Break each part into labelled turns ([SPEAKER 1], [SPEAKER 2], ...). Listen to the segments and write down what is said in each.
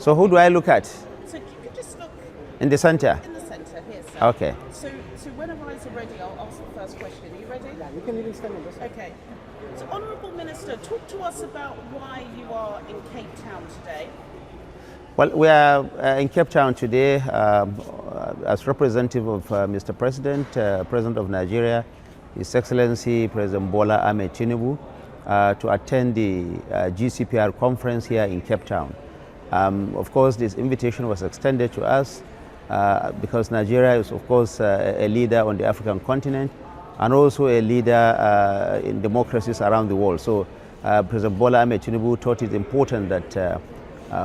[SPEAKER 1] So who do I look at?
[SPEAKER 2] So you could just look
[SPEAKER 1] In the center?
[SPEAKER 2] in the centre here, sir.
[SPEAKER 1] Okay.
[SPEAKER 2] So when our eyes are ready, I'll ask the first question. Are you ready?
[SPEAKER 3] Yeah, you can even stand on this.
[SPEAKER 2] Okay. So, Honourable Minister, talk to us about why you are in Cape Town today.
[SPEAKER 1] Well, we are in Cape Town today as representative of Mr. President, President of Nigeria, His Excellency President Bola Ahmed Tinubu, to attend the GCPR conference here in Cape Town. Of course, this invitation was extended to us because Nigeria is, of course, a leader on the African continent and also a leader in democracies around the world. So President Bola Ahmed Tinubu thought it important that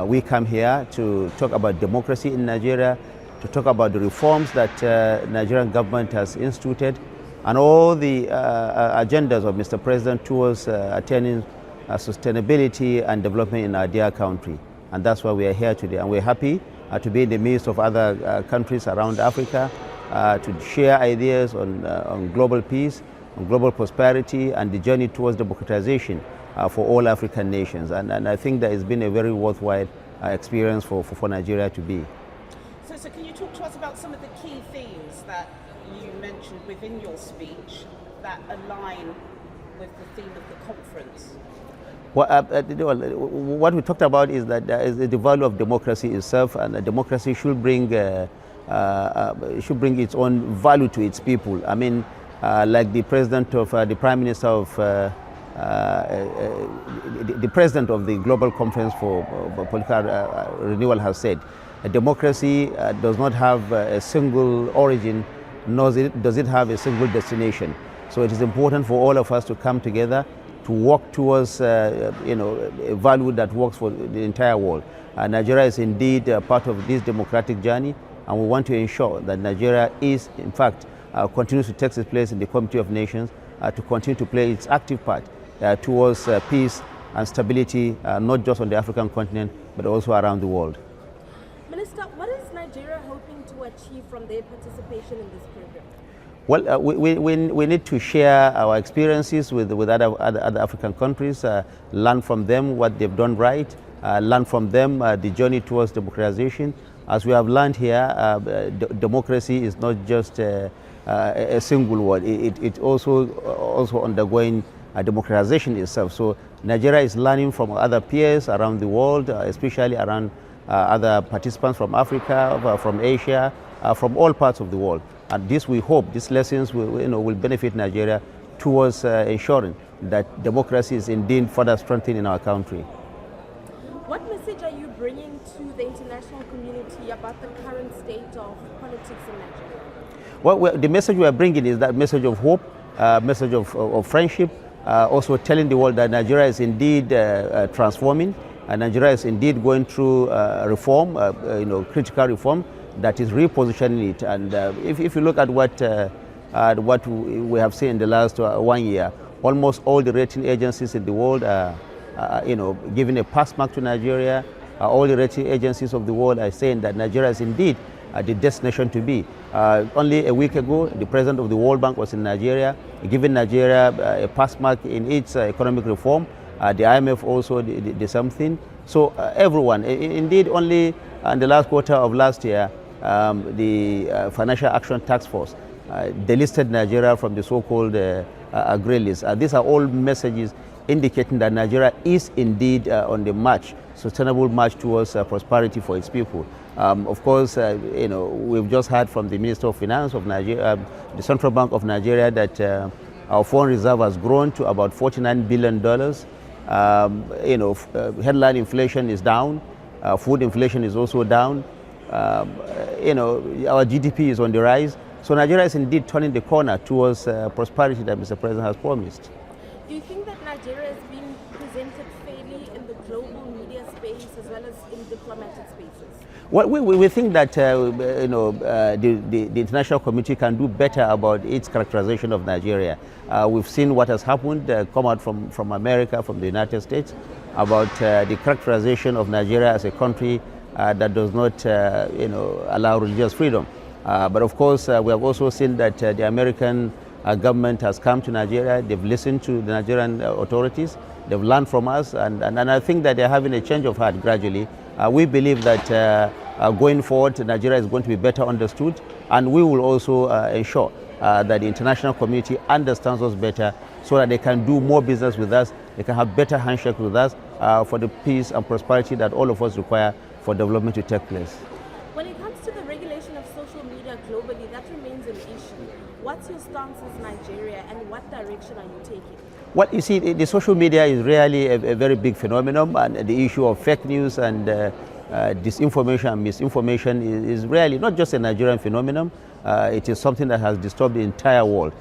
[SPEAKER 1] we come here to talk about democracy in Nigeria, to talk about the reforms that Nigerian government has instituted, and all the agendas of Mr. President towards attaining sustainability and development in our dear country. And that's why we are here today. And we're happy to be in the midst of other countries around Africa, to share ideas on global peace, on global prosperity, and the journey towards democratization for all African nations. And I think that it's been a very worthwhile experience for Nigeria to be.
[SPEAKER 2] So can you talk to us about some of the key themes that you mentioned within your speech that align with the theme of the conference?
[SPEAKER 1] What we talked about is that the value of democracy itself, and democracy should bring its own value to its people. I mean, like the president of the prime minister of the president of the Global Conference for Political Renewal has said, a democracy does not have a single origin, nor does it have a single destination. So it is important for all of us to come together to work towards a value that works for the entire world. Nigeria is indeed part of this democratic journey, and we want to ensure that Nigeria is, in fact, continues to take its place in the Committee of Nations, to continue to play its active part towards peace and stability, not just on the African continent, but also around the world.
[SPEAKER 4] Minister, what is Nigeria hoping to achieve from their participation in this program?
[SPEAKER 1] Well, we need to share our experiences with other African countries, learn from them what they've done right, learn from them the journey towards democratization. As we have learned here, democracy is not just a single word. It also undergoing democratization itself. So Nigeria is learning from other peers around the world, especially around other participants from Africa, from Asia, from all parts of the world. And this, we hope, these lessons will benefit Nigeria towards ensuring that democracy is indeed further strengthened in our country.
[SPEAKER 4] What message are you bringing to the international community about the current state of politics in Nigeria?
[SPEAKER 1] Well, the message we are bringing is that message of hope, message of friendship, also telling the world that Nigeria is indeed transforming, and Nigeria is indeed going through reform, critical reform that is repositioning it. And if you look at what we have seen in the last 1 year, almost all the rating agencies in the world are giving a pass mark to Nigeria. All the rating agencies of the world are saying that Nigeria is indeed the destination to be. Only a week ago, the president of the World Bank was in Nigeria, giving Nigeria a pass mark in its economic reform. The IMF also did something. So everyone, indeed, only in the last quarter of last year, the Financial Action Task Force delisted Nigeria from the so-called grey list. These are all messages indicating that Nigeria is indeed on the march, sustainable march towards prosperity for its people. Of course, we've just heard from the Minister of Finance of Nigeria, the Central Bank of Nigeria, that our foreign reserve has grown to about $49 billion. Headline inflation is down, food inflation is also down. Our GDP is on the rise. So Nigeria is indeed turning the corner towards prosperity that Mr. President has promised.
[SPEAKER 4] Do you think that Nigeria is being presented fairly in the global media space as well as in diplomatic spaces?
[SPEAKER 1] Well, we think that the international community can do better about its characterization of Nigeria. We've seen what has happened, come out from America, from the United States, about the characterization of Nigeria as a country that does not allow religious freedom. But of course, we have also seen that the American government has come to Nigeria. They've listened to the Nigerian authorities. They've learned from us, and I think that they're having a change of heart gradually We believe that going forward, Nigeria is going to be better understood, and we will also ensure that the international community understands us better so that they can do more business with us, they can have better handshake with us for the peace and prosperity that all of us require for development to take place.
[SPEAKER 4] When it comes to the regulation of social media globally, that remains an issue. What's your stance as Nigeria, and what direction are you taking?
[SPEAKER 1] Well, you see, the social media is really a very big phenomenon, and the issue of fake news and disinformation and misinformation is really not just a Nigerian phenomenon. It is something that has disturbed the entire world.